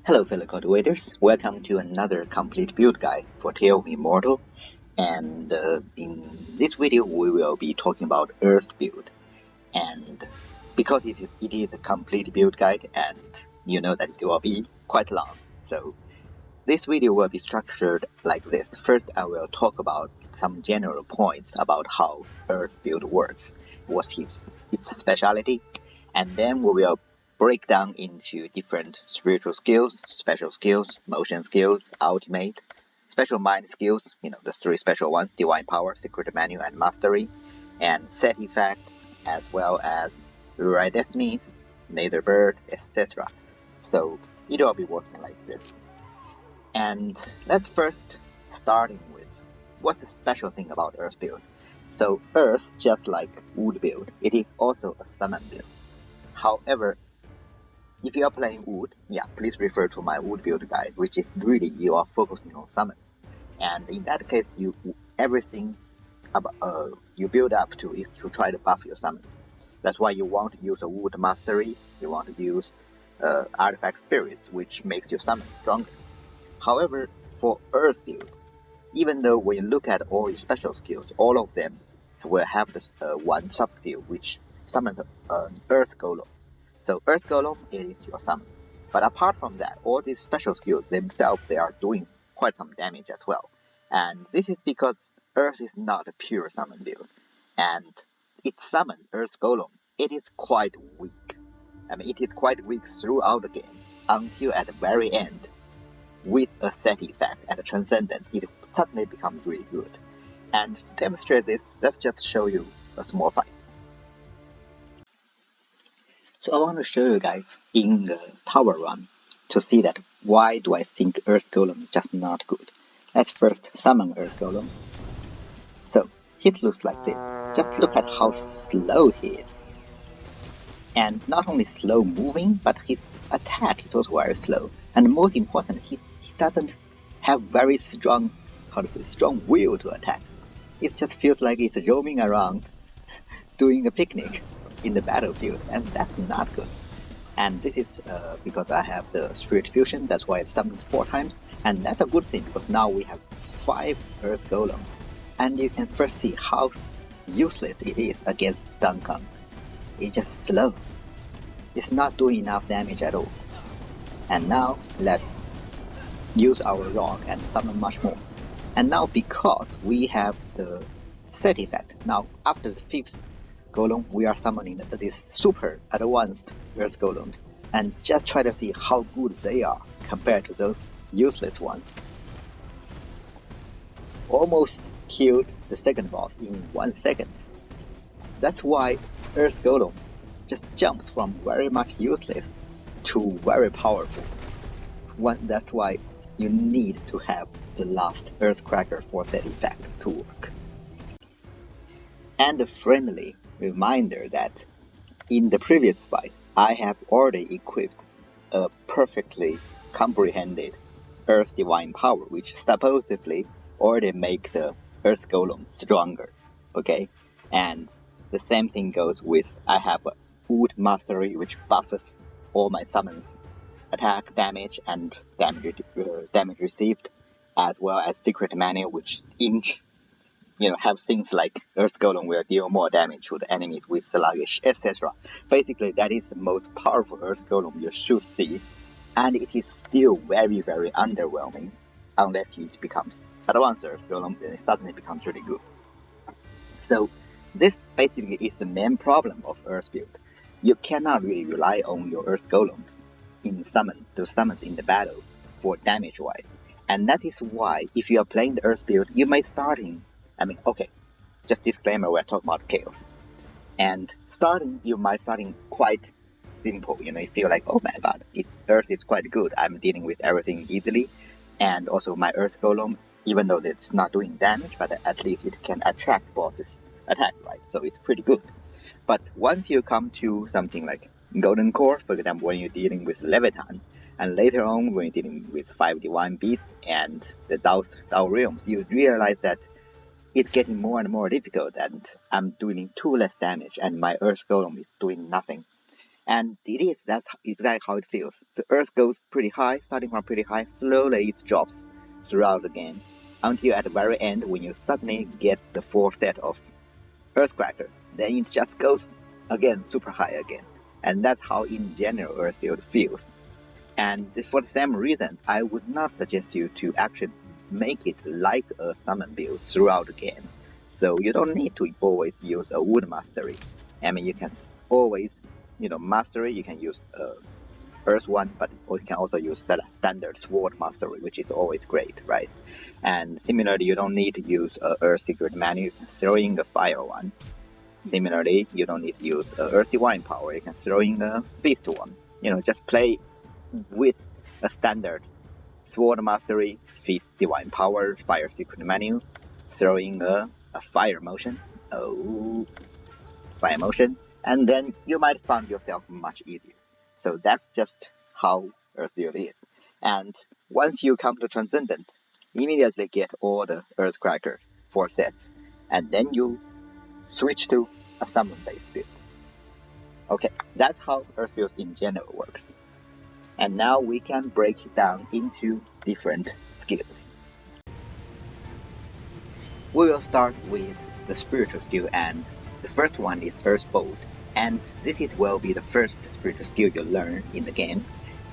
Hello fellow cultivators, welcome to another complete build guide for Tale of Immortal, and in this video we will be talking about Earth build, and because it is a complete build guide and you know that it will be quite long, so this video will be structured like this. First I will talk about some general points about how Earth build works, what's its speciality, and then we will break down into different spiritual skills, special skills, motion skills, ultimate, special mind skills, the three special ones, divine power, secret menu, and mastery, and set effect, as well as rewrite destinies, nether bird, etc. So it will be working like this. And let's first starting with what's the special thing about Earth build. So Earth, just like Wood build, it is also a summon build. However, if you are playing Wood, please refer to my Wood build guide, which is really you are focusing on summons. And in that case, everything you build up to is to try to buff your summons. That's why you want to use a Wood mastery, you want to use artifact spirits, which makes your summons stronger. However, for Earth build, even though when you look at all your special skills, all of them will have this one sub skill which summons Earth Golem. So Earth Golem is your summon. But apart from that, all these special skills themselves, they are doing quite some damage as well. And this is because Earth is not a pure summon build. And its summon, Earth Golem, it is quite weak. It is quite weak throughout the game, until at the very end, with a set effect and a transcendent, it suddenly becomes really good. And to demonstrate this, let's just show you a small fight. So I want to show you guys in the tower run to see that why do I think Earth Golem is just not good. Let's first summon Earth Golem. So it looks like this. Just look at how slow he is. And not only slow moving, but his attack is also very slow. And most important, he doesn't have very strong will to attack. It just feels like it's roaming around doing a picnic in the battlefield, and that's not good. And this is because I have the Spirit Fusion, that's why it summons 4 times, and that's a good thing because now we have 5 Earth Golems, and you can first see how useless it is against Duncan. It's just slow. It's not doing enough damage at all. And now let's use our rock and summon much more. And now because we have the set effect, now after the 5th Golem, we are summoning these super advanced Earth Golems, and just try to see how good they are compared to those useless ones. Almost killed the second boss in 1 second. That's why Earth Golem just jumps from very much useless to very powerful. That's why you need to have the last Earth Cracker for set effect to work. And a friendly reminder that in the previous fight, I have already equipped a perfectly comprehended Earth Divine Power, which supposedly already make the Earth Golem stronger, okay? And the same thing goes with, I have a Wood Mastery, which buffs all my summons attack, damage, and damage received, as well as Secret Menu, which have things like Earth Golem will deal more damage to the enemies with sluggish, etc. Basically, that is the most powerful Earth Golem you should see, and it is still very, very underwhelming unless it becomes advanced Earth Golem, then it suddenly becomes really good. So this basically is the main problem of Earth build. You cannot really rely on your Earth Golems in summon in the battle for damage wise, and that is why if you are playing the Earth build, you may just disclaimer, we're talking about chaos. And you might starting quite simple, you feel like, oh my god, Earth is quite good, I'm dealing with everything easily, and also my Earth Golem, even though it's not doing damage, but at least it can attract bosses' attack, right? So it's pretty good. But once you come to something like Golden Core, for example, when you're dealing with Leviathan, and later on when you're dealing with 5 Divine Beasts and the Dao Realms, you realize that it's getting more and more difficult, and I'm doing 2 less damage, and my Earth Golem is doing nothing. And that's exactly how it feels. The earth goes pretty high, starting from pretty high, slowly it drops throughout the game, until at the very end when you suddenly get the 4th set of Earthcracker, then it just goes again super high again. And that's how in general Earth build feels. And for the same reason, I would not suggest you to actually make it like a summon build throughout the game. So you don't need to always use a wood mastery. I mean, you can always, mastery, you can use Earth one, but you can also use standard sword mastery, which is always great, right? And similarly, you don't need to use Earth secret menu, you can throw in the fire one. Similarly, you don't need to use Earth divine power, you can throw in the fist one. Just play with a standard sword mastery, fist divine power, fire secret menu, throw in a fire motion, and then you might find yourself much easier. So that's just how Earth build is. And once you come to Transcendent, immediately get all the Earthcracker 4 sets, and then you switch to a summon based build. Okay, that's how Earth build in general works. And now we can break it down into different skills. We will start with the spiritual skill, and the first one is Earth Bolt. And this will be the first spiritual skill you learn in the game,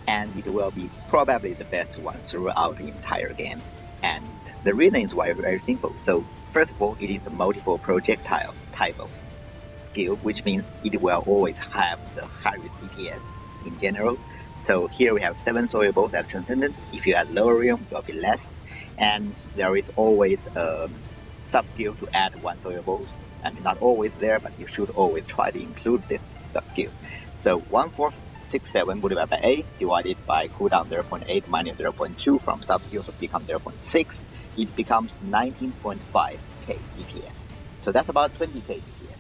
and it will be probably the best one throughout the entire game. And the reason is very, very simple. So first of all, it is a multiple projectile type of skill, which means it will always have the highest DPS in general. So here we have 7 solubles at Transcendent. If you add lower realm, it will be less. And there is always a sub-skill to add 1 solubles. I mean, not always there, but you should always try to include this sub-skill. So 1467 multiplied by 8 divided by cooldown 0.8 minus 0.2 from sub-skills to become 0.6. It becomes 19.5k DPS. So that's about 20k DPS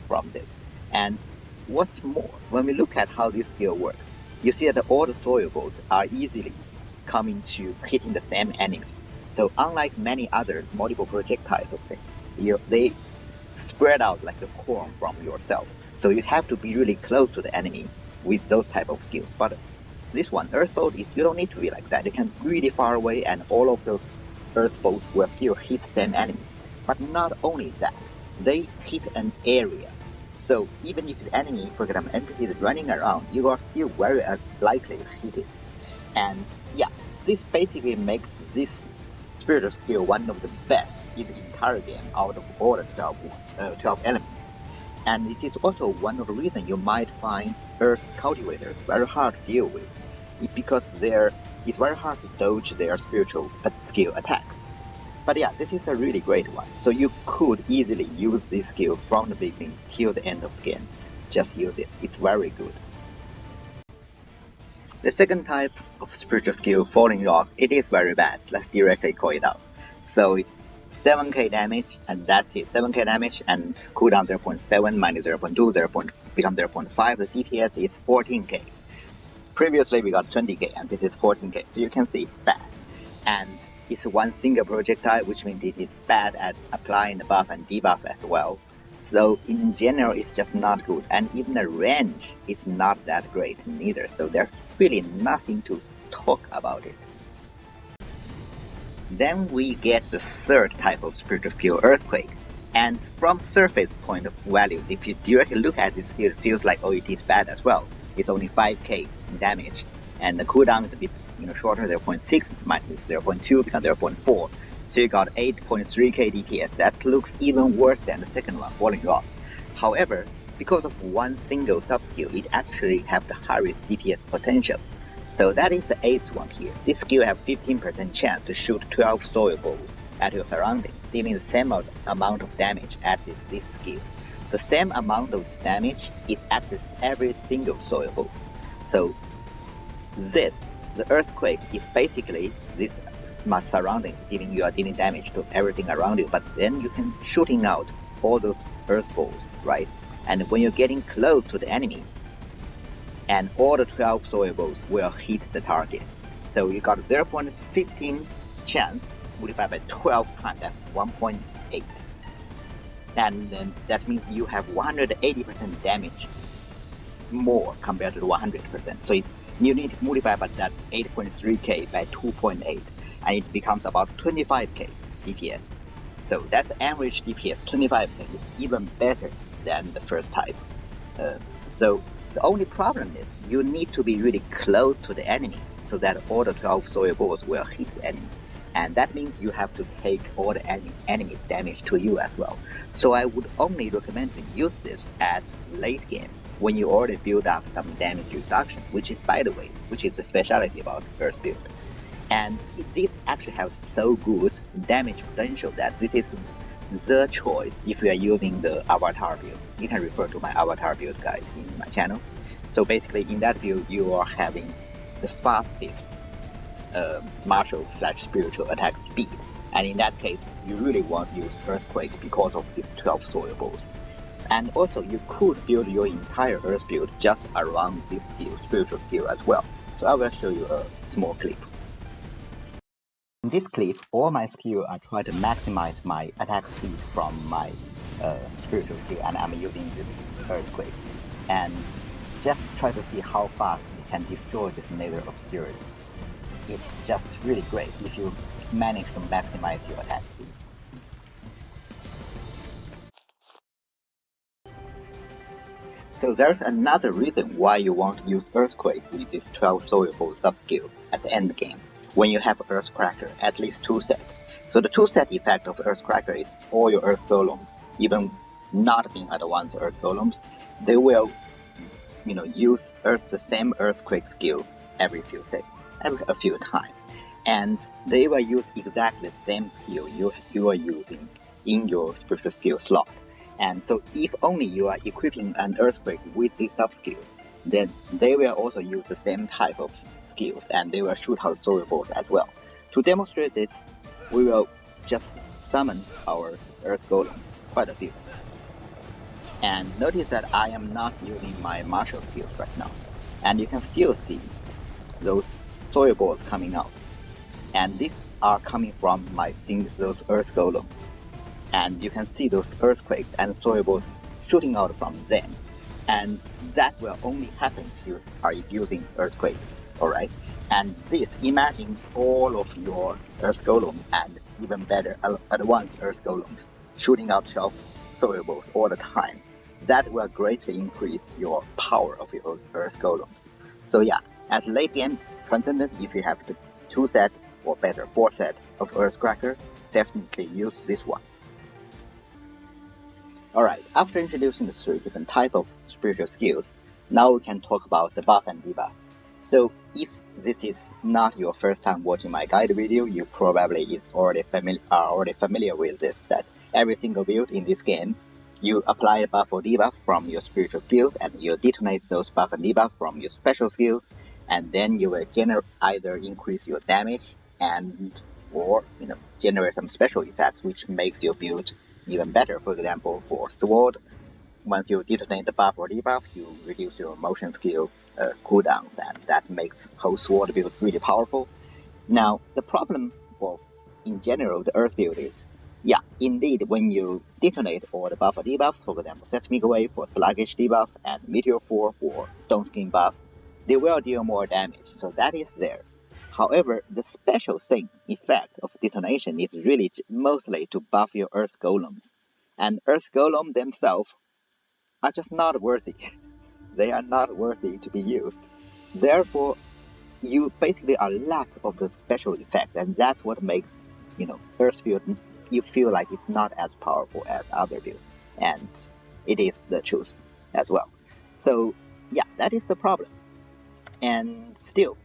from this. And what's more, when we look at how this skill works, you see that all the solubles are easily coming to hitting the same enemy. So unlike many other multiple projectiles of things, they spread out like the corn from yourself. So you have to be really close to the enemy with those type of skills. But this one, Earth Bolt, you don't need to be like that. You can be really far away and all of those Earth Bolts will still hit the same enemy. But not only that, they hit an area. So even if the enemy, for example, NPC is running around, you are still very likely to hit it. And yeah, this basically makes this spiritual skill one of the best in the entire game out of all the 12 elements. And it is also one of the reasons you might find Earth Cultivators very hard to deal with, because it's very hard to dodge their spiritual skill attacks. But yeah, this is a really great one. So you could easily use this skill from the beginning till the end of the game. Just use it. It's very good. The second type of spiritual skill, Falling Rock, it is very bad. Let's directly call it out. So it's 7k damage, and that's it. 7k damage and cooldown 0.7 minus 0.2, become 0.5. The DPS is 14k. Previously we got 20k, and this is 14k. So you can see it's bad. And it's one single projectile, which means it is bad at applying the buff and debuff as well. So in general, it's just not good. And even the range is not that great neither. So there's really nothing to talk about it. Then we get the third type of spiritual skill, Earthquake. And from surface point of value, if you directly look at this skill, it feels like, oh, it is bad as well. It's only 5k damage. And the cooldown is a bit shorter, 0.6 minus 0.2 becomes 0.4. So you got 8.3k DPS. That looks even worse than the second one, Falling Rock. However, because of one single sub-skill, it actually has the highest DPS potential. So that is the 8th one here. This skill has 15% chance to shoot 12 soil balls at your surroundings, dealing the same amount of damage as this skill. The same amount of damage is accessed every single soil ball. So the Earthquake is basically this smart surrounding, you are dealing damage to everything around you, but then you can shooting out all those earth balls, right? And when you're getting close to the enemy, and all the 12 soil balls will hit the target. So you got 0.15 chance multiplied by 12 times, that's 1.8. And then that means you have 180% damage more compared to 100%. So you need to multiply by that 8.3k by 2.8, and it becomes about 25k DPS. So that's average DPS 25k, even better than the first type. So the only problem is you need to be really close to the enemy so that all the 12 soil balls will hit the enemy. And that means you have to take all the enemy's damage to you as well. So I would only recommend to use this at late game when you already build up some damage reduction, which is, by the way, which is the specialty about first build. And this actually has so good damage potential that this is the choice if you are using the avatar build. You can refer to my avatar build guide in my channel. So basically in that build you are having the fastest martial / spiritual attack speed, and in that case you really want to use Earthquake because of these 12 soil balls. And also you could build your entire Earth build just around this skill, spiritual skill as well. So I will show you a small clip. In this clip, all my skills are trying to maximize my attack speed from my spiritual skill, and I'm using this Earthquake. And just try to see how fast you can destroy this Nether obscurity. It's just really great if you manage to maximize your attack speed. So there's another reason why you want to use Earthquake with this 12 soil ball sub-skill at the end game, when you have Earthcracker at least 2 set. So the 2 set effect of Earthcracker is all your Earth Golems, even not being advanced Earth Golems, they will use the same Earthquake skill every a few times. And they will use exactly the same skill you are using in your spiritual skill slot. And so if only you are equipping an Earthquake with this sub-skill, then they will also use the same type of skills and they will shoot out soil balls as well. To demonstrate this, we will just summon our Earth Golem, quite a few. And notice that I am not using my martial skills right now. And you can still see those soil balls coming out. And these are coming from those Earth Golems. And you can see those earthquakes and soil balls shooting out from them. And that will only happen if you are using Earthquake, alright? And this, imagine all of your Earth Golems and even better advanced Earth Golems shooting out 12 soil balls all the time. That will greatly increase your power of your Earth Golems. So yeah, at late game Transcendent, if you have the 2 set or better 4 set of Earthcracker, definitely use this one. Alright, after introducing the 3 different types of spiritual skills, now we can talk about the buff and debuff. So if this is not your first time watching my guide video, you probably are already familiar with this, that every single build in this game, you apply a buff or debuff from your spiritual skills and you detonate those buff and debuff from your special skills, and then you will either increase your damage or generate some special effects which makes your build even better. For example, for Sword, once you detonate the buff or debuff, you reduce your motion skill cooldowns, and that makes whole Sword build really powerful. Now, the problem in general, the Earth build is, yeah, indeed, when you detonate all the buff or debuffs, for example, Seismic Wave for Sluggish debuff and Meteor 4 for Stone Skin buff, they will deal more damage, so that is there. However, the special effect of detonation is really mostly to buff your Earth Golems. And Earth Golem themselves are just not worthy. They are not worthy to be used. Therefore, you basically are lack of the special effect, and that's what makes, Earth build, you feel like it's not as powerful as other builds. And it is the truth as well. So, yeah, that is the problem. And still,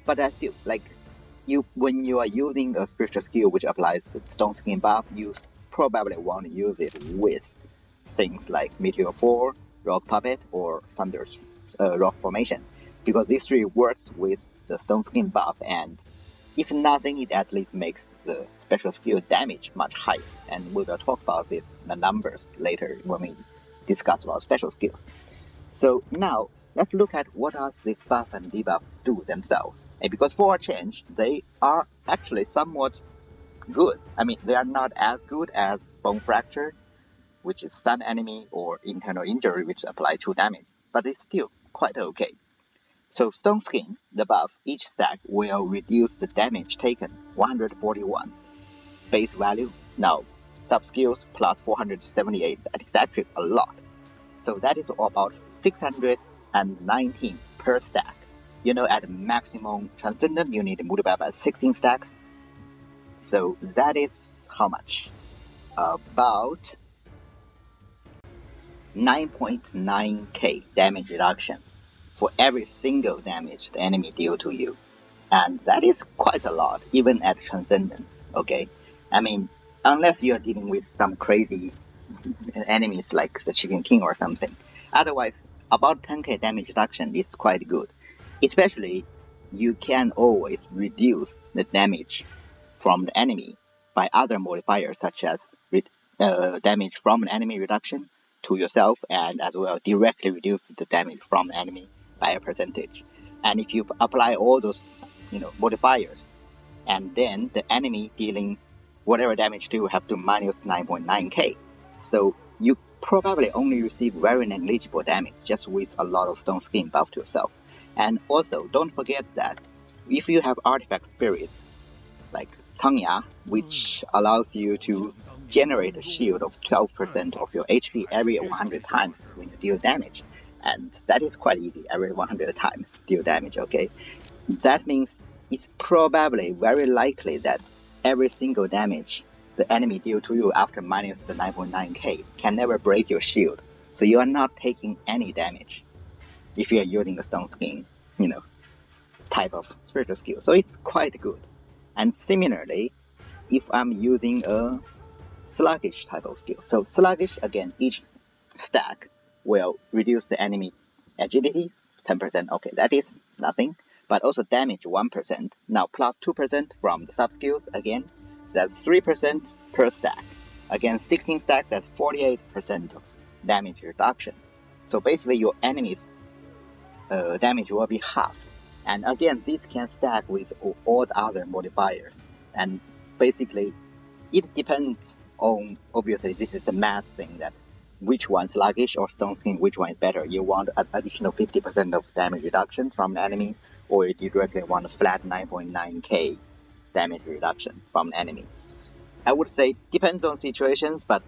when you are using a spiritual skill which applies the Stone Skin buff, you probably want to use it with things like Meteor 4, Rock Puppet, or Thunder's Rock Formation, because these 3 works with the Stone Skin buff, and if nothing, it at least makes the special skill damage much higher, and we will talk about the numbers later when we discuss about special skills. So now, let's look at what does this buff and debuff do themselves. And because for a change, they are actually somewhat good. I mean, they are not as good as Bone Fracture, which is stun enemy, or Internal Injury, which apply 2 damage. But it's still quite okay. So Stone Skin, the buff, each stack will reduce the damage taken 141 base value. Now sub skills plus 478, that is actually a lot. So that is about 619 per stack. You know, at maximum Transcendent you need to multiply by 16 stacks. So that is how much? About 9.9k damage reduction for every single damage the enemy deal to you. And that is quite a lot, even at Transcendent, okay? I mean, unless you are dealing with some crazy enemies like the Chicken King or something. Otherwise, about 10k damage reduction is quite good. Especially, you can always reduce the damage from the enemy by other modifiers such as damage from an enemy reduction to yourself, and as well directly reduce the damage from the enemy by a percentage. And if you apply all those modifiers, and then the enemy dealing whatever damage to you have to minus 9.9k. So you probably only receive very negligible damage just with a lot of Stone Skin buff to yourself. And also, don't forget that if you have artifact spirits like Changya, which allows you to generate a shield of 12% of your HP every 100 times when you deal damage, and that is quite easy, every 100 times deal damage, okay? That means it's probably very likely that every single damage the enemy deal to you after minus the 9.9k can never break your shield, so you are not taking any damage if you are using the Stone Skin, type of spiritual skill. So it's quite good. And similarly, if I'm using a sluggish type of skill, so sluggish, again, each stack will reduce the enemy agility 10%. Okay, that is nothing, but also damage 1%. Now plus 2% from the sub skills, again, that's 3% per stack. Again, 16 stacks, that's 48% of damage reduction. So basically your enemy's damage will be halved. And again, this can stack with all the other modifiers. And basically, it depends on, obviously, this is a math thing, that which one, sluggish or Stone Skin, which one is better. You want an additional 50% of damage reduction from the enemy, or you directly want a flat 9.9k damage reduction from the enemy. I would say depends on situations, but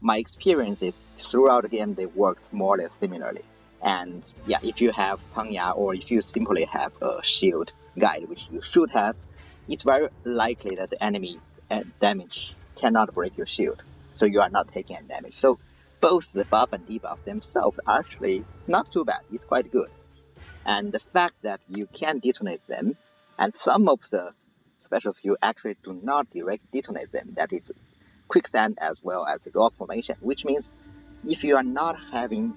my experience is throughout the game they work more or less similarly. And yeah, if you have Changya, or if you simply have a shield guide, which you should have, it's very likely that the enemy damage cannot break your shield, so you are not taking any damage. So both the buff and debuff themselves are actually not too bad, it's quite good. And the fact that you can detonate them, and some of the specials you actually do not direct detonate them, that is quicksand as well as the rock formation, which means if you are not having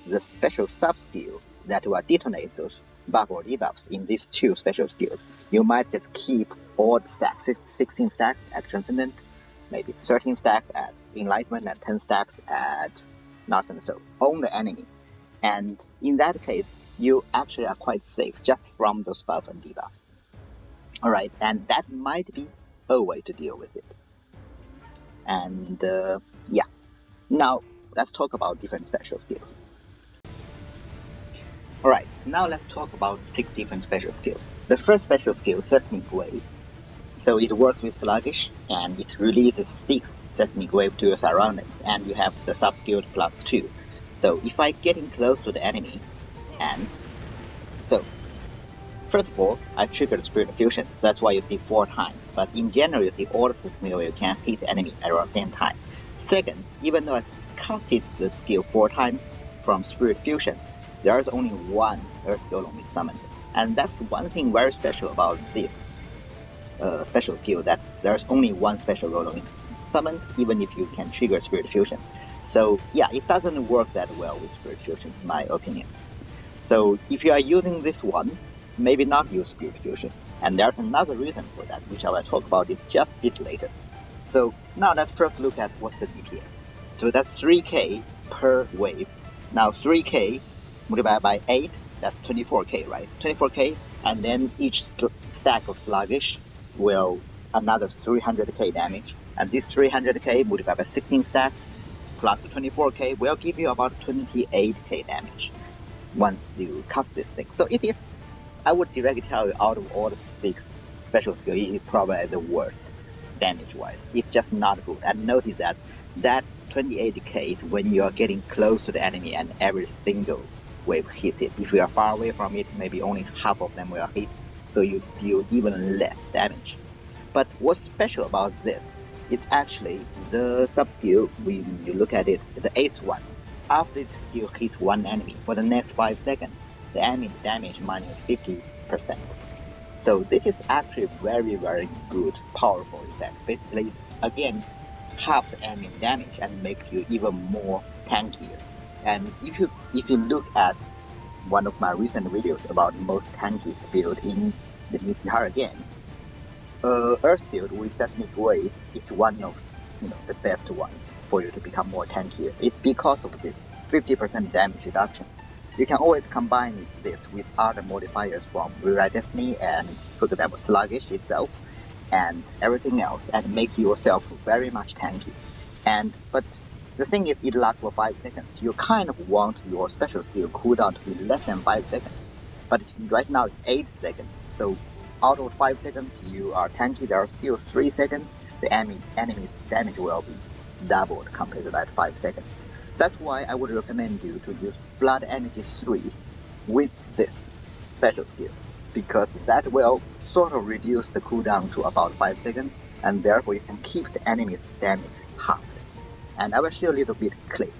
the special sub skill that will detonate those buff or debuffs in these two special skills, you might just keep all the stacks, 16 stacks at Transcendent, maybe 13 stacks at Enlightenment, and 10 stacks at North and South on the enemy. And in that case, you actually are quite safe just from those buffs and debuffs. Alright, and that might be a way to deal with it. And yeah, now let's talk about different special skills. Alright, now let's talk about 6 different special skills. The first special skill, Seismic Wave. So it works with Sluggish, and it releases 6 Seismic Wave to your surroundings, and you have the sub-skill plus 2. So if I get in close to the enemy, and so first of all, I triggered Spirit Fusion, so that's why you see 4 times, but in general you see all the Seismic Wave can hit the enemy at the same time. Second, even though I casted the skill 4 times from Spirit Fusion, there is only one Earth Golem is summoned, and that's one thing very special about this special skill, that there's only one special Golem summoned, even if you can trigger Spirit Fusion. So yeah, it doesn't work that well with Spirit Fusion, in my opinion. So if you are using this one, maybe not use Spirit Fusion. And there's another reason for that, which I will talk about it just a bit later. So now let's first look at what's the DPS. So that's 3k per wave. Now 3k multiplied by 8, that's 24k, right? 24k, and then each stack of Sluggish will another 300k damage. And this 300k multiplied by 16 stacks plus 24k will give you about 28k damage. once you cast this thing. So it is, I would directly tell you, out of all the 6 special skills, it is probably the worst damage-wise. It's just not good. And notice that 28 decay is when you are getting close to the enemy and every single wave hits it. If you are far away from it, maybe only half of them will hit, so you deal even less damage. But what's special about this, it's actually the sub-skill, when you look at it, the 8th one. After this skill hits one enemy, for the next 5 seconds, the enemy damage minus 50%. So this is actually very, very good, powerful effect. Basically, again, half the enemy damage and makes you even more tankier. And if you look at one of my recent videos about most tankiest build in the entire game, Earth build with Seismic Wave is one of the best ones for you to become more tankier. It's because of this 50% damage reduction. You can always combine this with other modifiers from Rewrite Destiny and, for example, Sluggish itself and everything else, and make yourself very much tanky. But the thing is, it lasts for 5 seconds. You kind of want your special skill cooldown to be less than 5 seconds, but right now it's 8 seconds. So out of 5 seconds, you are tanky. There are still 3 seconds. The enemy's damage will be doubled compared to that 5 seconds. That's why I would recommend you to use Blood Energy 3 with this special skill, because that will sort of reduce the cooldown to about 5 seconds, and therefore you can keep the enemy's damage halved. And I will show a little bit clip.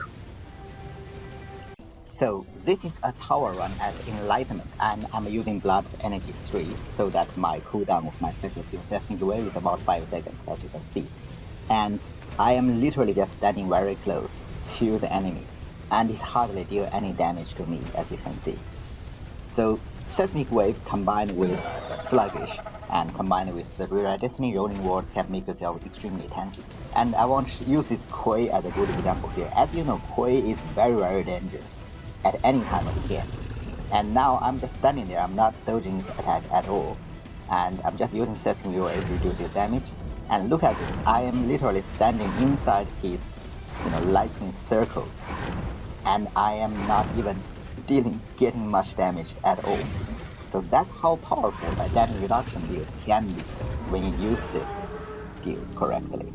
So this is a tower run at Enlightenment, and I'm using Blood Energy 3 so that my cooldown of my special skill Seismic Wave is about 5 seconds, as you can see. And I am literally just standing very close to the enemy, and it hardly deals any damage to me, as you can see. So Seismic Wave combined with Sluggish and combined with the Rewrite Destiny Rolling Ward can make yourself extremely tanky. And I want to use this Kui as a good example here. As you know, Kui is very, very dangerous at any time of the game. And now I'm just standing there, I'm not dodging its attack at all. And I'm just using Seismic Wave to reduce its damage. And look at this, I am literally standing inside his lightning circle. And I am not even getting much damage at all. So that's how powerful a damage reduction build can be when you use this skill correctly.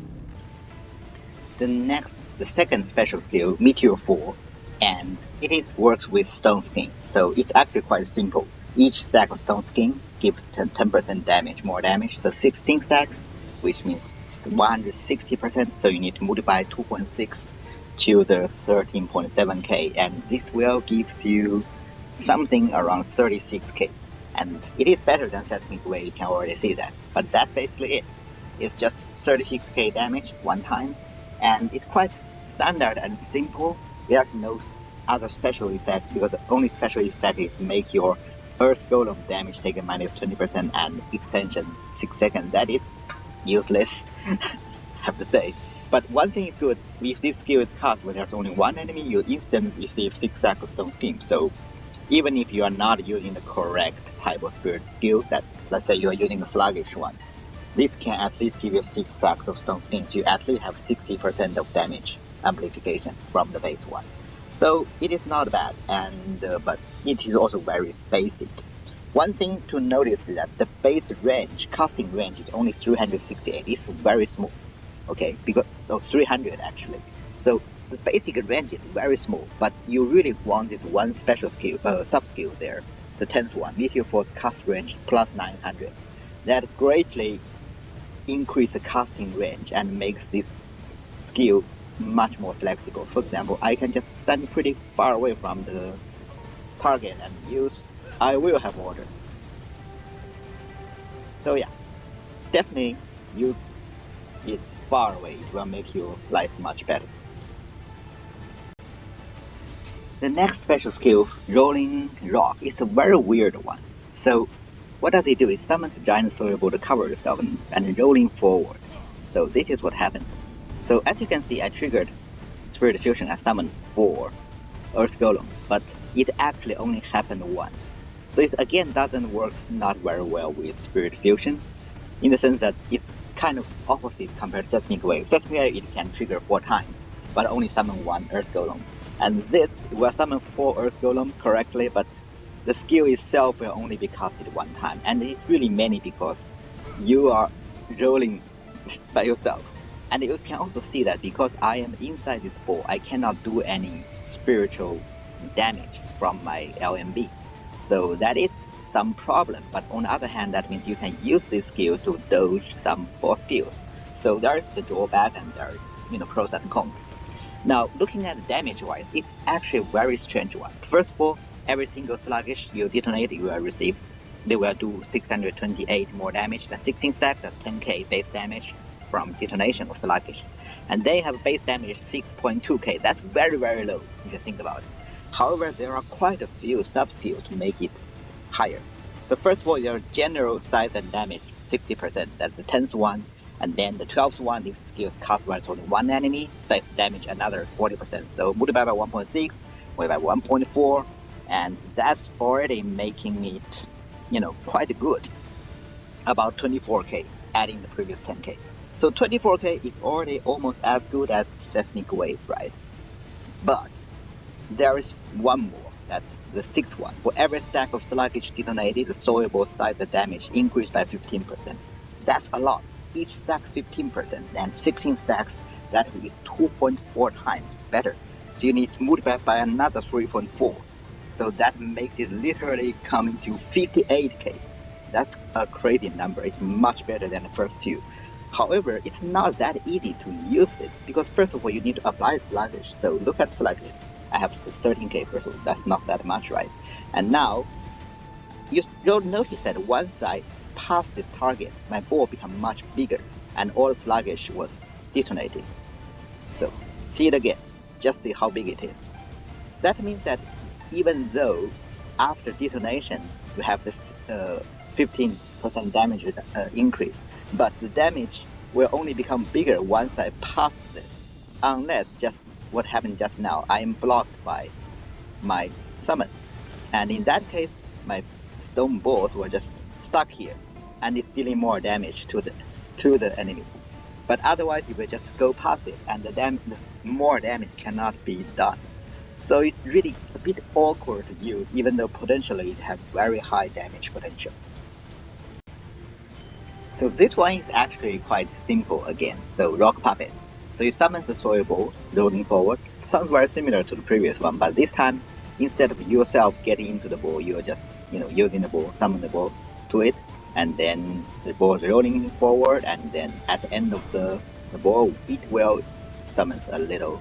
The second special skill, Meteor 4, and it works with Stone Skin. So it's actually quite simple. Each stack of Stone Skin gives 10% damage, more damage. So 16 stacks, which means 160%. So you need to multiply 2.6 to the 13.7k, and this will give you something around 36k. And it is better than Seismic Wave, you can already see that. But that's basically it. It's just 36k damage one time, and it's quite standard and simple. There's no other special effect, because the only special effect is make your Earth Golem damage take a minus 20% and extension 6 seconds. That is useless, I have to say. But one thing is good, if this skill is cast when there's only one enemy, you instantly receive 6 stacks of Stone Skin. So even if you are not using the correct type of spirit skill, that let's say you are using the sluggish one, this can at least give you 6 stacks of Stone Skin. So you at least have 60% of damage amplification from the base one. So it is not bad, and but it is also very basic. One thing to notice is that the base range, casting range, is only 368. It's very small. Okay, because 300 actually. So the basic range is very small, but you really want this one special skill, sub skill there, the 10th one, Meteor Force cast range plus 900. That greatly increase the casting range and makes this skill much more flexible. For example, I can just stand pretty far away from the target and use I Will Have Order. So yeah, definitely use it's far away, it will make your life much better. The next special skill, Rolling Rock, is a very weird one. So what does it do? It summons a giant soil ball to cover itself and rolling forward. So this is what happened. So as you can see, I triggered Spirit Fusion and summoned 4 Earth Golems, but it actually only happened once. So it again doesn't work not very well with Spirit Fusion, in the sense that it's kind of opposite compared to Seismic Wave. Seismic Wave, it can trigger 4 times, but only summon 1 Earth Golem. And this will summon 4 Earth Golem correctly, but the skill itself will only be casted one time, and it's really many because you are rolling by yourself. And you can also see that because I am inside this ball, I cannot do any spiritual damage from my LMB. So that is some problem, but on the other hand, that means you can use this skill to dodge some boss skills. So there's a drawback and there's pros and cons. Now, looking at damage-wise, it's actually a very strange one. First of all, every single sluggish you detonate, you will receive. They will do 628 more damage. That's 16 stacks, that's 10k base damage from detonation of sluggish. And they have base damage 6.2k. That's very, very low if you think about it. However, there are quite a few sub-skills to make it higher. So first of all, your general size and damage 60%. That's the 10th one. And then the 12th one, this skill is cast when it's only one enemy, size damage another 40%. So multiply by 1.6, multiply by 1.4, and that's already making it, quite good. About 24k, adding the previous 10k. So 24k is already almost as good as Seismic Wave, right? But there is one more, that's the 6th one. For every stack of sluggish detonated, the soluble size and damage increased by 15%. That's a lot. Each stack 15%, and 16 stacks, that is 2.4 times better. So you need to multiply by another 3.4. So that makes it literally coming to 58k. That's a crazy number. It's much better than the first two. However, it's not that easy to use it, because first of all, you need to apply sluggish. So look at sluggish. I have 13k first of all, that's not that much, right? And now, you'll notice that one side past this target, my ball become much bigger, and all sluggish was detonated. So, see it again, just see how big it is. That means that even though after detonation you have this 15% damage increase, but the damage will only become bigger once I pass this, unless just what happened just now, I am blocked by my summons, and in that case my stone balls were just stuck here, and it's dealing more damage to the enemy. But otherwise, you will just go past it, and the more damage cannot be done. So it's really a bit awkward to use, even though potentially it has very high damage potential. So this one is actually quite simple again. So Rock Puppet. So you summon the soil ball, rolling forward. Sounds very similar to the previous one, but this time, instead of yourself getting into the ball, you're just using the ball, summon the ball to it, and then the ball is rolling forward, and then at the end of the ball, it will summon a little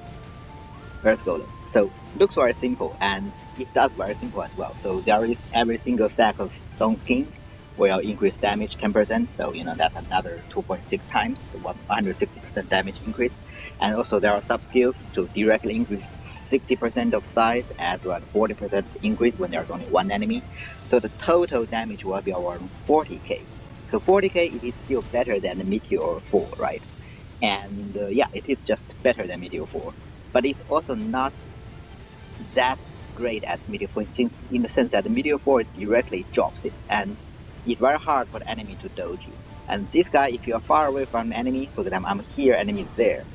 Earth Golem. So looks very simple, and it does very simple as well. So there is every single stack of Stone Skin will increase damage 10%, so that's another 2.6 times, so 160% damage increase. And also there are sub skills to directly increase 60% of size as well as 40% increase when there's only one enemy. So the total damage will be around 40k. So 40k, it is still better than the Meteor 4, right? And yeah, it is just better than Meteor 4. But it's also not that great as Meteor 4, since in the sense that the Meteor 4 directly drops it, and it's very hard for the enemy to dodge you. And this guy, if you are far away from the enemy, for example, I'm here, enemy is there.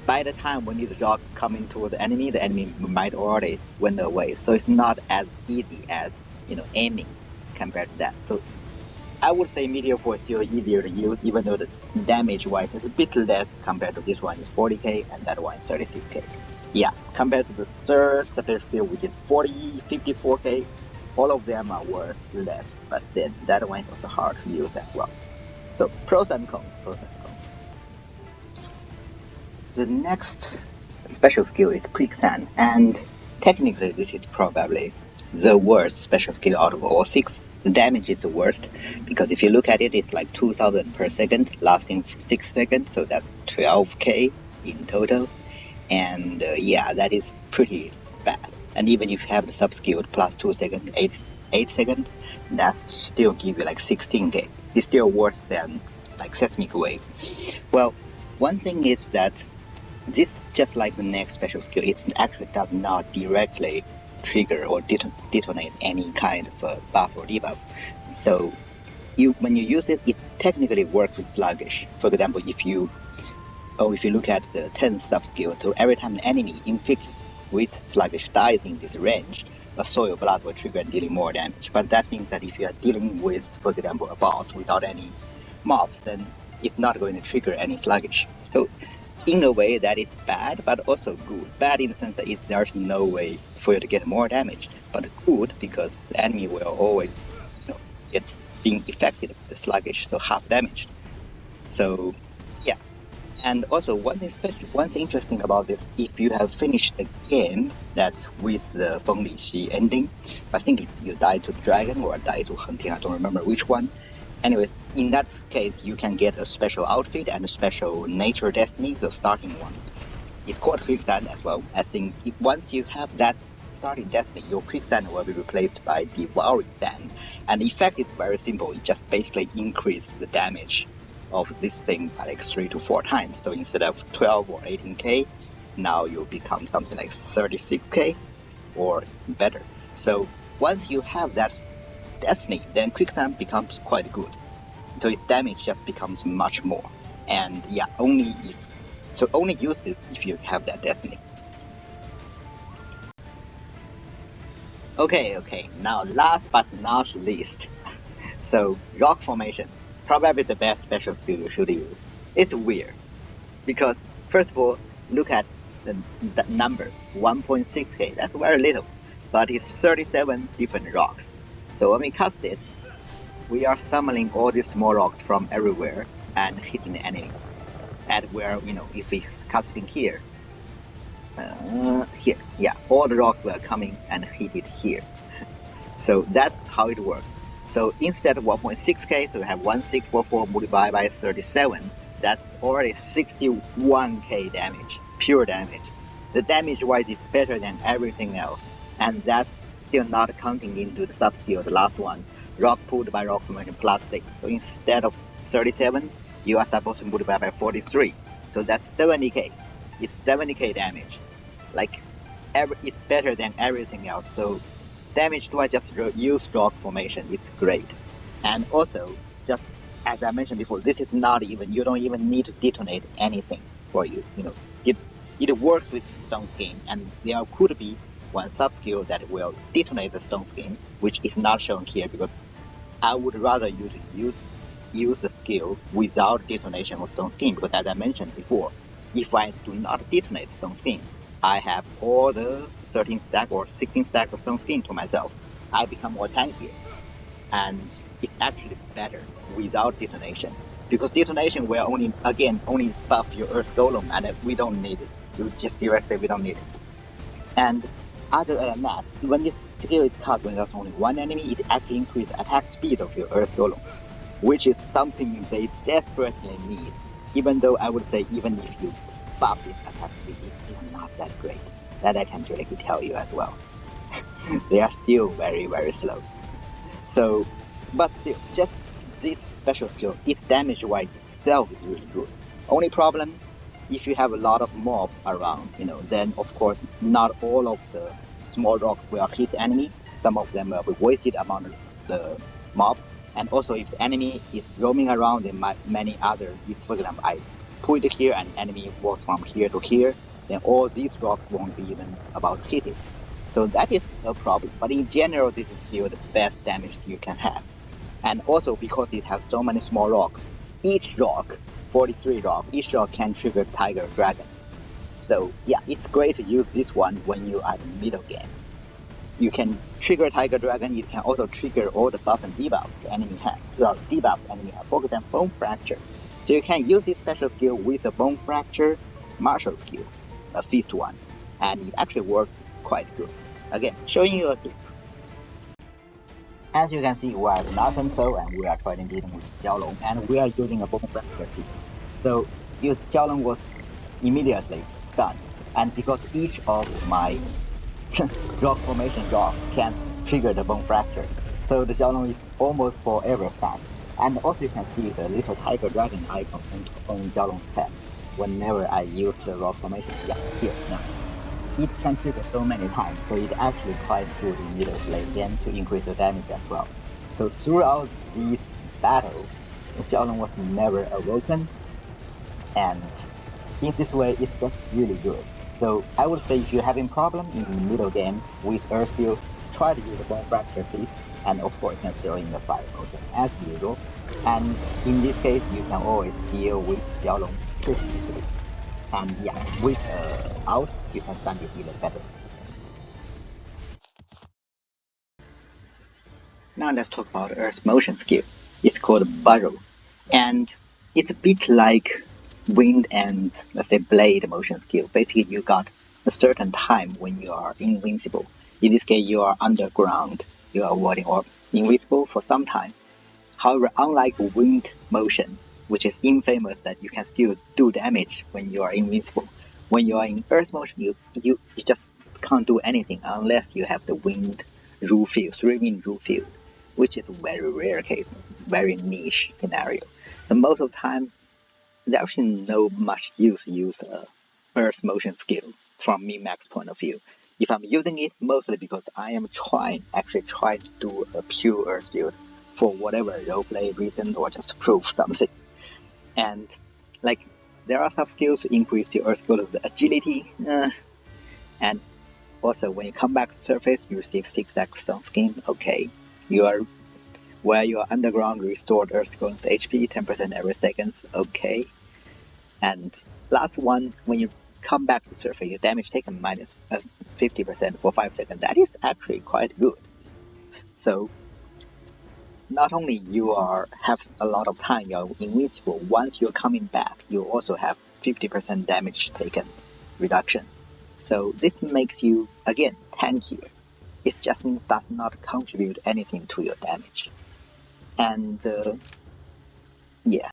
By the time when this rock coming toward the enemy might already went away. So it's not as easy as aiming compared to that. So I would say Meteor 4 is still easier to use, even though the damage wise is a bit less compared to this one is 40k and that one is 36k. Yeah, compared to the third special skill, which is 54k, all of them are worth less, but then that one is also hard to use as well. So pros and cons. The next special skill is Quicksand, and technically this is probably the worst special skill out of all 6. The damage is the worst, because if you look at it, it's like 2000 per second, lasting 6 seconds, so that's 12k in total. And yeah, that is pretty bad. And even if you have the sub-skilled plus 2 seconds, 8 seconds, that still give you like 16k. It's still worse than like Seismic Wave. Well, one thing is that this, just like the next special skill, it actually does not directly trigger or detonate any kind of buff or debuff. So when you use it, it technically works with sluggish. For example, if you look at the 10th sub skill, so every time the enemy inflicts with sluggish dice in this range, a soil blood will trigger and dealing more damage. But that means that if you are dealing with, for example, a boss without any mobs, then it's not going to trigger any sluggish. So in a way that is bad, but also good. Bad in the sense that there's no way for you to get more damage, but good because the enemy will always, get being affected with the sluggish, so half damaged. So yeah. And also one thing interesting about this, if you have finished the game that's with the Feng Li Xi ending, I think you die to dragon or die to hunting, I don't remember which one. Anyway, in that case, you can get a special outfit and a special nature destiny, the starting one. It's called quicksand as well. I think once you have that starting destiny, your quicksand will be replaced by devouring sand. And the effect is very simple. It just basically increases the damage of this thing by like 3 to 4 times. So instead of 12 or 18k, now you become something like 36k or better. So once you have that destiny, then quicksand becomes quite good. So its damage just becomes much more. And yeah, only use it if you have that destiny. Okay, now last but not least. So rock formation, probably the best special skill you should use. It's weird, because first of all, look at the numbers, 1.6k, that's very little, but it's 37 different rocks. So when we cast it, we are summoning all these small rocks from everywhere and hitting the enemy. And where, if we cast in here, all the rocks were coming and hit it here. So that's how it works. So instead of 1.6k, so we have 1644 multiplied by 37. That's already 61k damage, pure damage. The damage-wise is better than everything else, and that's still not counting into the sub-skill, the last one, rock pulled by rock formation plus 6. So instead of 37, you are supposed to multiply by 43. So that's 70k. It's 70k damage. It's better than everything else. So damage wise, just use rock formation. It's great. And also, just as I mentioned before, this is not even, you don't even need to detonate anything for you. It works with stone skin, and there could be one sub skill that will detonate the stone skin, which is not shown here because I would rather use the skill without detonation of stone skin, because as I mentioned before, if I do not detonate stone skin, I have all the 13 stack or 16 stack of stone skin to myself. I become more tankier, and it's actually better without detonation, because detonation will only buff your earth golem, and we don't need it. We don't need it. And other than that, when this skill is cast when there's only one enemy, it actually increases attack speed of your earth golem, which is something they desperately need. Even though I would say even if you buff its attack speed, it's still not that great. That I can directly tell you as well. They are still very, very slow. So, but still, just this special skill, its damage wise itself is really good. Only problem, if you have a lot of mobs around, then of course not all of the small rocks will hit the enemy. Some of them will be wasted among the mob. And also if the enemy is roaming around, there might many other, for example, I put it here and enemy walks from here to here, then all these rocks won't be even about to hit it. So that is a problem. But in general, this is still the best damage you can have. And also because it has so many small rocks, each rock, 43 rocks, each rock can trigger Tiger Dragon. So yeah, it's great to use this one when you are in the middle game. You can trigger Tiger Dragon, you can also trigger all the buff and debuffs the enemy has. For example, Bone Fracture. So you can use this special skill with the Bone Fracture martial skill, a 5th one. And it actually works quite good. Again, showing you a clip. As you can see, we are Nathan Soul and we are fighting dealing with Xiaolong, and we are using a Bone Fracture too. So Xiaolong was immediately stunned, and because each of my rock formation rock can trigger the Bone Fracture, so the Xiaolong is almost forever stunned. And also you can see the little Tiger Dragon icon on Xiaolong's head whenever I use the rock formation. Yeah, here now. It can trigger so many times, so it's actually quite good in middle late game to increase the damage as well. So throughout these battles, Xiaolong was never awoken, and in this way it's just really good. So I would say if you're having problem in the middle game with Earth Build, try to use the Bone Fracture Thief, and of course you can throw in the Fire Potion as usual. And in this case, you can always deal with Xiaolong pretty easily. And yeah, with out, you can stand it even better. Now let's talk about Earth's motion skill. It's called Burrow, and it's a bit like wind and let's say blade motion skill. Basically, you got a certain time when you are invincible. In this case, you are underground. You are avoiding or invisible for some time. However, unlike wind motion, which is infamous that you can still do damage when you are invincible, when you are in Earth motion, you just can't do anything unless you have the wind rule field, 3-wind rule field, which is a very rare case, very niche scenario. So most of the time, there's actually no much use Earth motion skill from min-max point of view. If I'm using it, mostly because I am trying to do a pure Earth build for whatever roleplay reason or just to prove something. And like there are some skills to increase your Earth Golem's agility, and also when you come back to surface, you receive 6x stone skin. Okay, where you are underground, restored Earth Golem's HP 10% every second. Okay, and last one, when you come back to surface, your damage taken minus 50% for 5 seconds. That is actually quite good. So not only you have a lot of time, you're invincible. Once you're coming back, you also have 50% damage taken reduction. So this makes you again tankier. It just does not contribute anything to your damage. And yeah.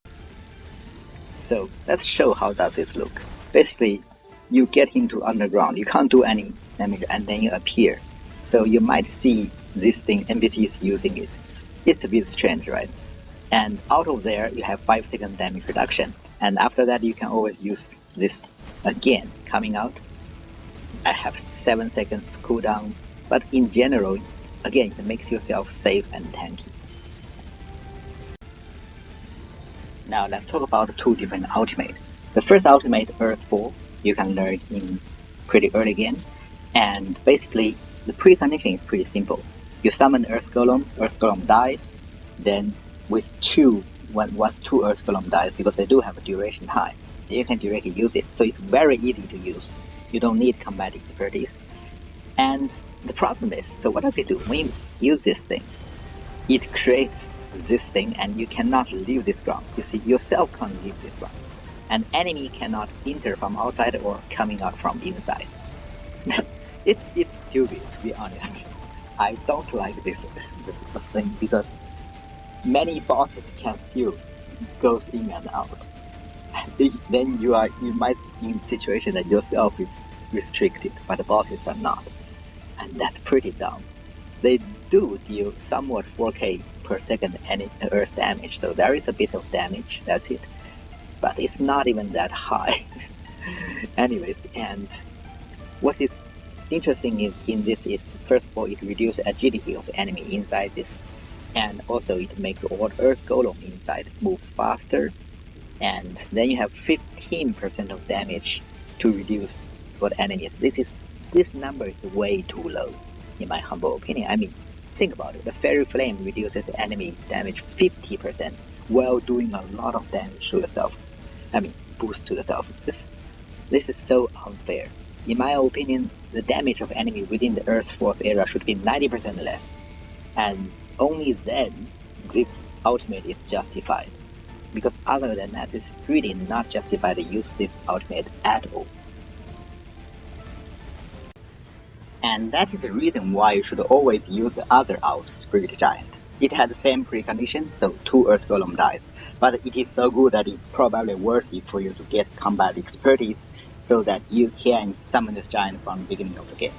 So let's show how does this look. Basically, you get into underground, you can't do any damage, and then you appear. So you might see this thing, NPCs using it. It's a bit strange, right? And out of there, you have 5-second damage reduction. And after that, you can always use this again, coming out. I have 7 seconds cooldown, but in general, again, it makes yourself safe and tanky. Now let's talk about 2 different ultimates. The first ultimate, Earth 4, you can learn in pretty early game. And basically, the precondition is pretty simple. You summon Earth Golem dies, then with once 2 Earth Golem dies, because they do have a duration time, you can directly use it. So it's very easy to use. You don't need combat expertise. And the problem is, so what does it do? When you use this thing, it creates this thing and you cannot leave this ground. You see, yourself can't leave this ground. An enemy cannot enter from outside or coming out from inside. It's stupid, to be honest. I don't like this thing because many bosses can still go in and out. Then you might be in a situation that yourself is restricted, but the bosses are not. And that's pretty dumb. They do deal somewhat 4k per second earth damage, so there is a bit of damage, that's it. But it's not even that high. Anyways, and what is interesting in this is, first of all, it reduces agility of the enemy inside this, and also it makes all Earth Golem inside move faster, and then you have 15% of damage to reduce for the enemies. This number is way too low, in my humble opinion. I mean, think about it. The Fairy Flame reduces the enemy damage 50% while doing a lot of damage to yourself. I mean, boost to yourself. This is so unfair. In my opinion, the damage of enemy within the Earth's 4th area should be 90% less. And only then this ultimate is justified. Because other than that, it's really not justified to use this ultimate at all. And that is the reason why you should always use the other ult, Spirit Giant. It has the same precondition, so 2 Earth Golem dies. But it is so good that it's probably worth it for you to get combat expertise so that you can summon this giant from the beginning of the game.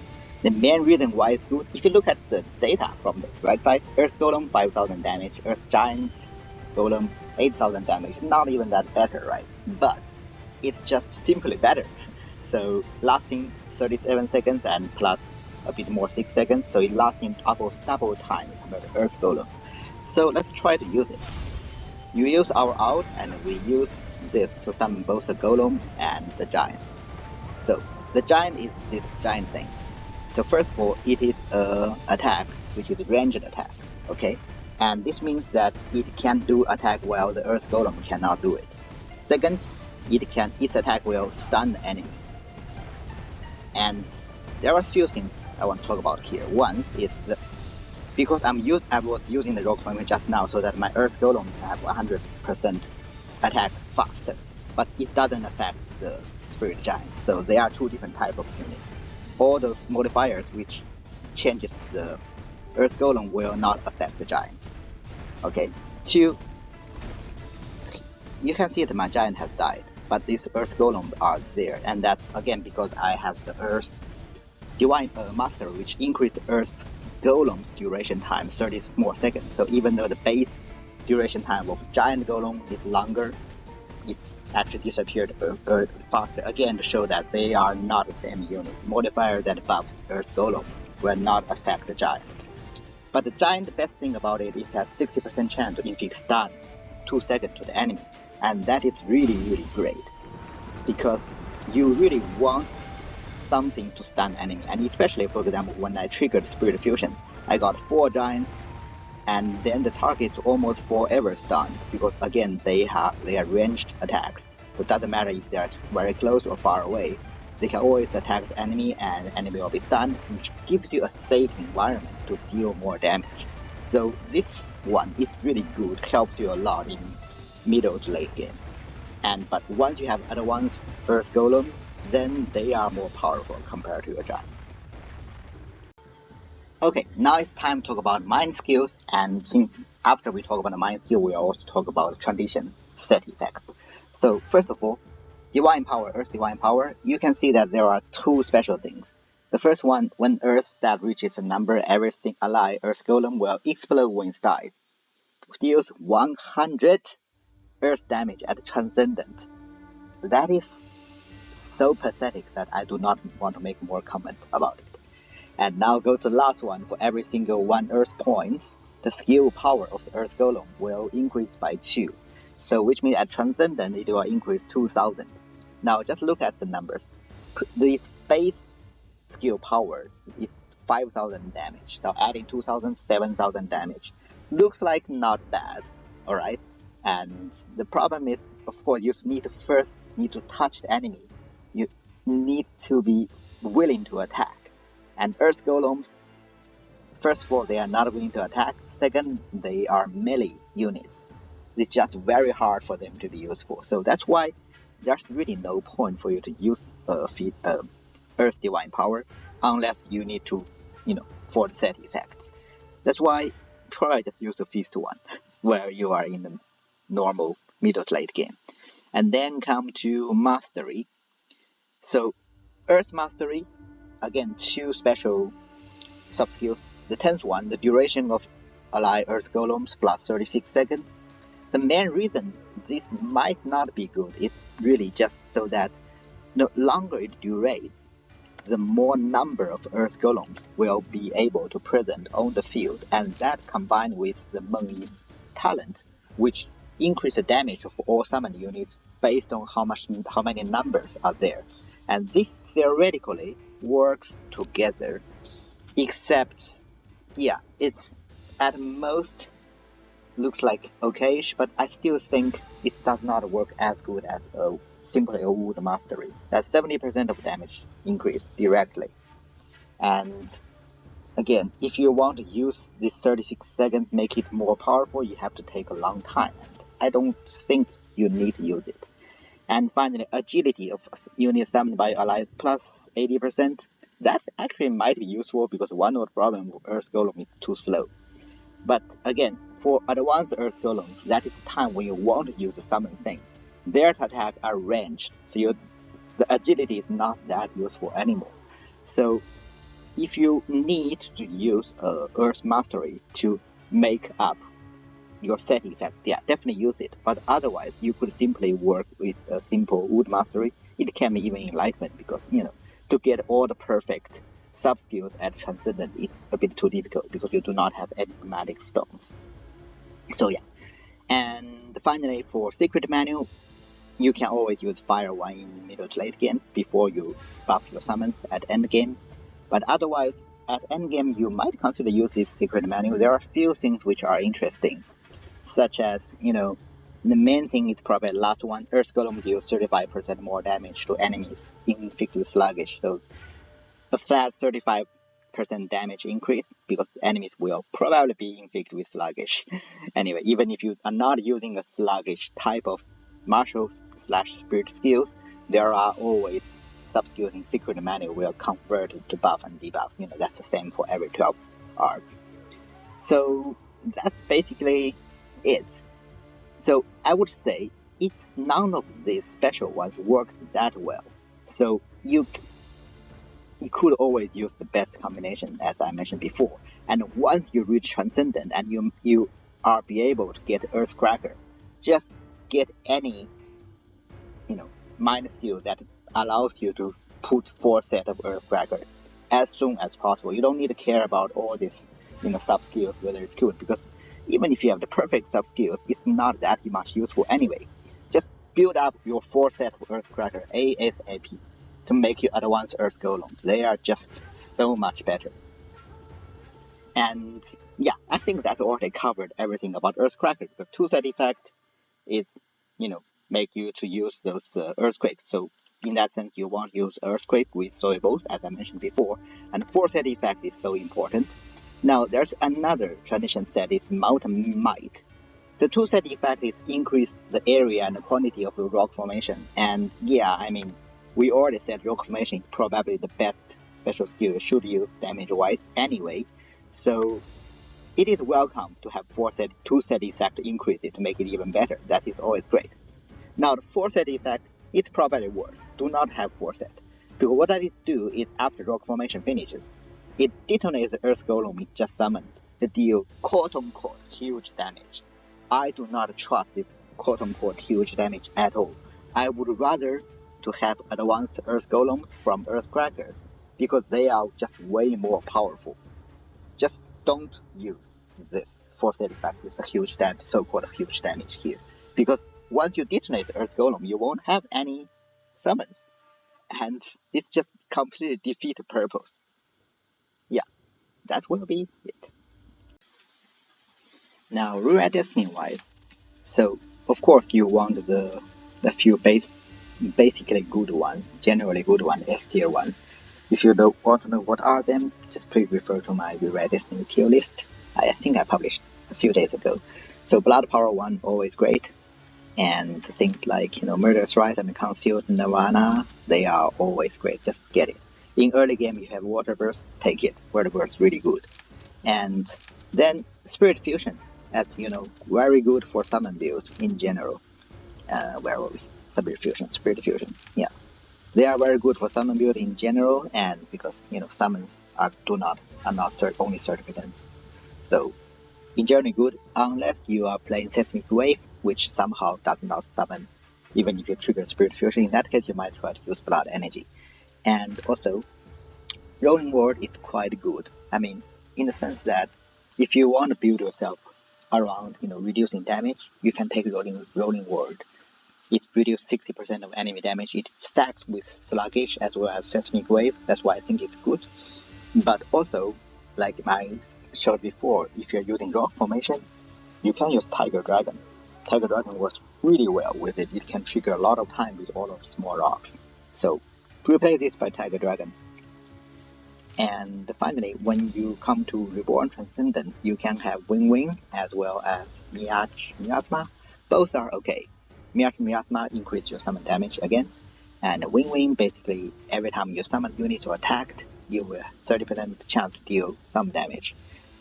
The main reason why it's good, if you look at the data from the right side, Earth Golem 5000 damage, Earth Giant Golem 8000 damage, not even that better, right? But it's just simply better. So lasting 37 seconds and plus a bit more 6 seconds, so it's lasting double time compared to Earth Golem. So let's try to use it. You use our ult and we use this to summon both the Golem and the Giant. So the giant is this giant thing. So first of all, it is a attack which is ranged attack, okay? And this means that it can do attack while the Earth Golem cannot do it. Second, its attack will stun the enemy. And there are a few things I want to talk about here. One is because I was using the rock formula just now so that my Earth Golem can have 100% attack faster, but it doesn't affect the Spirit Giant. So there are two different types of units. All those modifiers which changes the Earth Golem will not affect the Giant. Okay, two, you can see that my Giant has died, but these Earth Golems are there, and that's again because I have the Earth Divine Master, which increases Earth Golem's duration time 30 more seconds. So even though the base duration time of Giant Golem is longer, it's actually disappeared faster, again to show that they are not the same unit. Modifier that buffs Earth Golem will not affect the Giant. But the Giant, the best thing about it is that 60% chance to inflict stun 2 seconds to the enemy, and that is really great, because you really want something to stun enemy. And especially, for example, when I triggered Spirit Fusion, I got 4 Giants, and then the target's almost forever stunned, because again they are ranged attacks, so it doesn't matter if they are very close or far away, they can always attack the enemy and the enemy will be stunned, which gives you a safe environment to deal more damage. So this one is really good, helps you a lot in middle to late game. But once you have advanced Earth Golem, then they are more powerful compared to your Giants. Okay, now it's time to talk about mind skills, and after we talk about the mind skill, we'll also talk about transition set effects. So first of all, Divine Power, Earth Divine Power, you can see that there are 2 special things. The first one, when Earth stat reaches a number, everything alive Earth Golem will explode when it dies. Deals 100 Earth damage at Transcendent. That is so pathetic that I do not want to make more comment about it. And now go to the last one. For every single 1 Earth points, the skill power of the Earth Golem will increase by 2. So which means at Transcendent it will increase 2000. Now just look at the numbers. This base skill power is 5000 damage. Now adding 2000, 7000 damage. Looks like not bad, alright? And the problem is, of course, you need to touch the enemy. You need to be willing to attack. And Earth Golems, first of all, they are not willing to attack. Second, they are melee units. It's just very hard for them to be useful. So that's why there's really no point for you to use Earth Divine Power unless you need to, for the set effects. That's why probably just use the Feast one where you are in the normal middle to late game. And then come to Mastery. So Earth Mastery, again, 2 special sub-skills. The 10th one, the duration of ally Earth Golems plus 36 seconds. The main reason this might not be good is really just so that the longer it durates, the more number of Earth Golems will be able to present on the field, and that combined with the Mengyi's talent, which increase the damage of all summoned units based on how many numbers are there. And this theoretically works together, except, it's at most looks like okayish, but I still think it does not work as good as simply a Wood Mastery. That's 70% of damage increase directly. And again, if you want to use this 36 seconds, make it more powerful, you have to take a long time. And I don't think you need to use it. And finally, agility of units summoned by allies plus 80%. That actually might be useful because one of the problems with Earth Golem is too slow. But again, for advanced Earth Golems, that is the time when you want to use the summon thing. Their attacks are ranged, so the agility is not that useful anymore. So if you need to use Earth Mastery to make up your set effect, definitely use it. But otherwise, you could simply work with a simple Wood Mastery. It can be even Enlightenment because, to get all the perfect sub-skills at Transcendent, it's a bit too difficult because you do not have any chromatic stones. So and finally, for Secret Menu, you can always use Fire 1 in middle to late game before you buff your summons at end game. But otherwise, at end game, you might consider using this secret menu. There are a few things which are interesting, such as, the main thing is probably the last one. Earth Golem deals 35% more damage to enemies infected with sluggish. So a flat 35% damage increase because enemies will probably be infected with sluggish. Anyway, even if you are not using a sluggish type of martial/spirit skills, there are always sub-skills in secret menu will convert to buff and debuff. That's the same for every 12 arts. So that's basically it. So I would say none of these special ones work that well. So you could always use the best combination, as I mentioned before. And once you reach Transcendent and you are be able to get Earthcracker, just get any minor skill that allows you to put 4 sets of Earthcracker as soon as possible. You don't need to care about all these sub skills, whether it's good, because even if you have the perfect sub skills, it's not that much useful anyway. Just build up your 4 sets of Earthcracker ASAP to make you advanced Earth Golems. They are just so much better. And yeah, I think that's already covered everything about Earthcracker. The 2-set effect is, make you to use those Earthquakes. So in that sense, you want to use Earthquake with Soil Bolt, as I mentioned before. And 4-set effect is so important. Now, there's another transition set, is Mountain Might. The 2-set effect is increase the area and the quantity of the rock formation. And yeah, we already said rock formation is probably the best special skill you should use damage-wise anyway. So it is welcome to have 2-set effect to increase it to make it even better. That is always great. Now the 4-set effect is probably worse. Do not have 4-set. Because what it do is after rock formation finishes, it detonates the Earth Golem it just summoned to deal quote-unquote huge damage. I do not trust this quote-unquote huge damage at all. I would rather to have advanced Earth Golems from Earthcrackers because they are just way more powerful. Just don't use this 4-set effect with a huge damage, so-called huge damage here. Because once you detonate the Earth Golem, you won't have any summons. And it just completely defeats the purpose. Yeah, that will be it. Now, rare destiny wise, so of course you want the few basically good ones, generally good ones, S tier ones. If you don't want to know what are them, just please refer to my rare destiny tier list. I think I published a few days ago. So Blood Power 1, always great. And things like, Murderous Rite and Concealed Nirvana, they are always great. Just get it. In early game, you have Water Burst, take it. Water Burst, really good. And then Spirit Fusion, that's, very good for summon build in general. Where were we? Spirit Fusion, yeah. They are very good for summon build in general, and because, summons are not only 30%. So, in general good, unless you are playing Seismic Wave, which somehow does not summon, even if you trigger Spirit Fusion. In that case, you might try to use Blood Energy. And also, Rolling World is quite good. In the sense that if you want to build yourself around, reducing damage, you can take Rolling World. It reduces 60% of enemy damage. It stacks with Sluggish as well as Seismic Wave. That's why I think it's good. But also, like I showed before, if you're using Rock Formation, you can use Tiger Dragon. Tiger Dragon works really well with it. It can trigger a lot of time with all of small rocks. So, replace this by Tiger Dragon. And finally, when you come to Reborn Transcendent, you can have Wing as well as Miasma. Both are okay. Miasma increase your summon damage again, and Wing basically every time you summon units or attacked, you will 30% chance to deal some damage.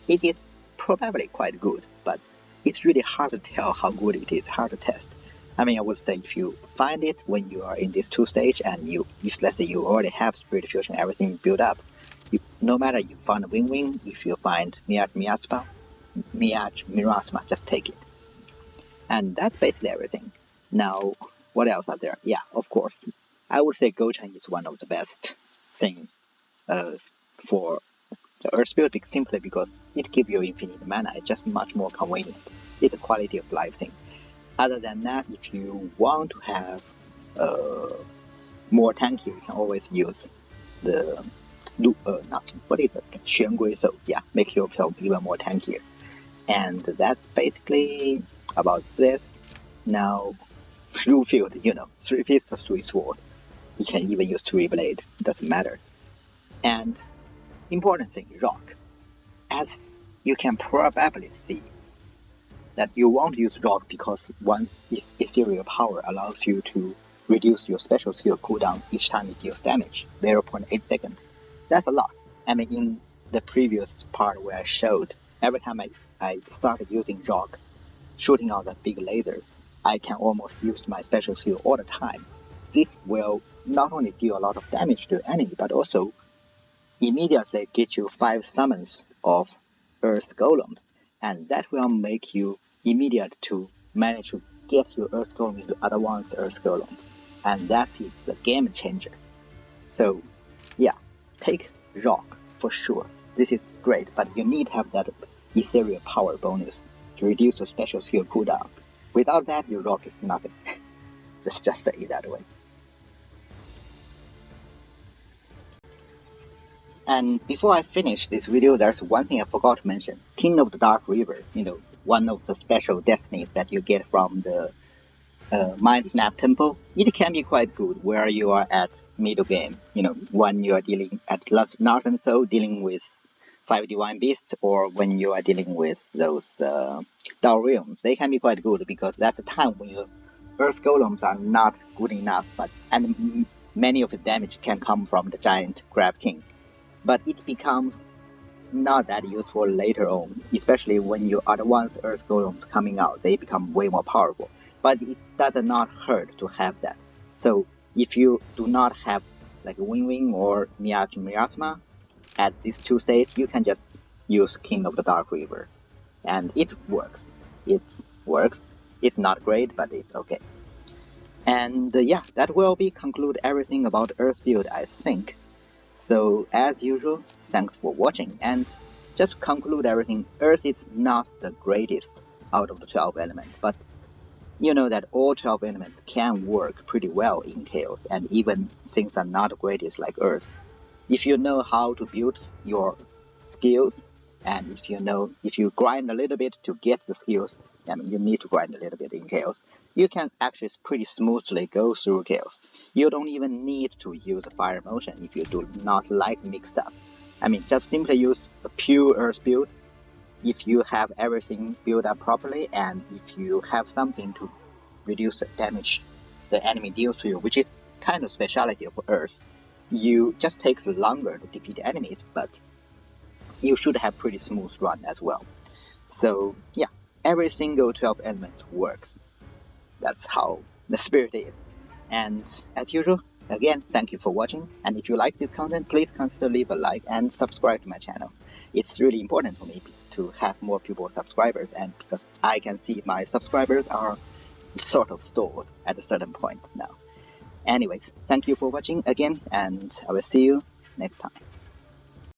It is probably quite good, but it's really hard to tell how good it is, hard to test. I would say if you find it when you are in this 2 stage and if let's say you already have Spirit Fusion, everything built up, no matter you find Wing, if you find Miasma, just take it. And that's basically everything. Now, what else are there? Yeah, of course. I would say Gochen is one of the best thing for the Earth build, simply because it gives you infinite mana. It's just much more convenient. It's a quality of life thing. Other than that, if you want to have more tanky, you can always use the what is it? 玄龟 so yeah, make yourself even more tankier. And that's basically about this. Now, through field, 3 fists or 3 sword. You can even use 3 blade, doesn't matter. And important thing, rock. As you can probably see, that you want to use rock because one ethereal power allows you to reduce your special skill cooldown each time it deals damage, 0.8 seconds. That's a lot. I mean, in the previous part where I showed, every time I started using rock, shooting out that big laser, I can almost use my special skill all the time. This will not only deal a lot of damage to the enemy, but also immediately get you 5 summons of Earth Golems, and that will make you immediate to manage to get your Earth Golem into advanced Earth Golems, and that is the game changer. So yeah, take rock for sure. This is great, but you need to have that ethereal power bonus to reduce your special skill cooldown. Without that, your rock is nothing. just say it that way. And before I finish this video, there's one thing I forgot to mention. King of the Dark River, one of the special destinies that you get from the Mind Snap Temple. It can be quite good where you are at middle game. When you are dealing at Northern Soul, dealing with 5 Divine Beasts, or when you are dealing with those Dauriums. They can be quite good because that's a time when your Earth Golems are not good enough, and many of the damage can come from the Giant Crab King. But it becomes not that useful later on, especially when your advanced Earth Golems coming out. They become way more powerful. But it does not hurt to have that. So if you do not have like Wing or Miasma at these 2 stages, you can just use King of the Dark River. And it works. It works. It's not great, but it's okay. And yeah, that will conclude everything about Earth build, I think. So as usual, thanks for watching, and just to conclude everything, Earth is not the greatest out of the 12 elements, but you know that all 12 elements can work pretty well in Chaos, and even things are not the greatest like Earth. If you know how to build your skills, and if you grind a little bit to get the skills, I mean you need to grind a little bit in Chaos, you can actually pretty smoothly go through Chaos. You don't even need to use a fire motion if you do not like mixed up. I mean, just simply use a pure Earth build if you have everything built up properly, and if you have something to reduce the damage the enemy deals to you, which is kind of speciality of Earth. You just takes longer to defeat enemies, but you should have pretty smooth run as well. So yeah, every single 12 elements works. That's how the spirit is. And as usual, again, thank you for watching. And if you like this content, please consider leave a like and subscribe to my channel. It's really important for me to have more people subscribers, and because I can see my subscribers are sort of stalled at a certain point now. Anyways, thank you for watching again, and I will see you next time.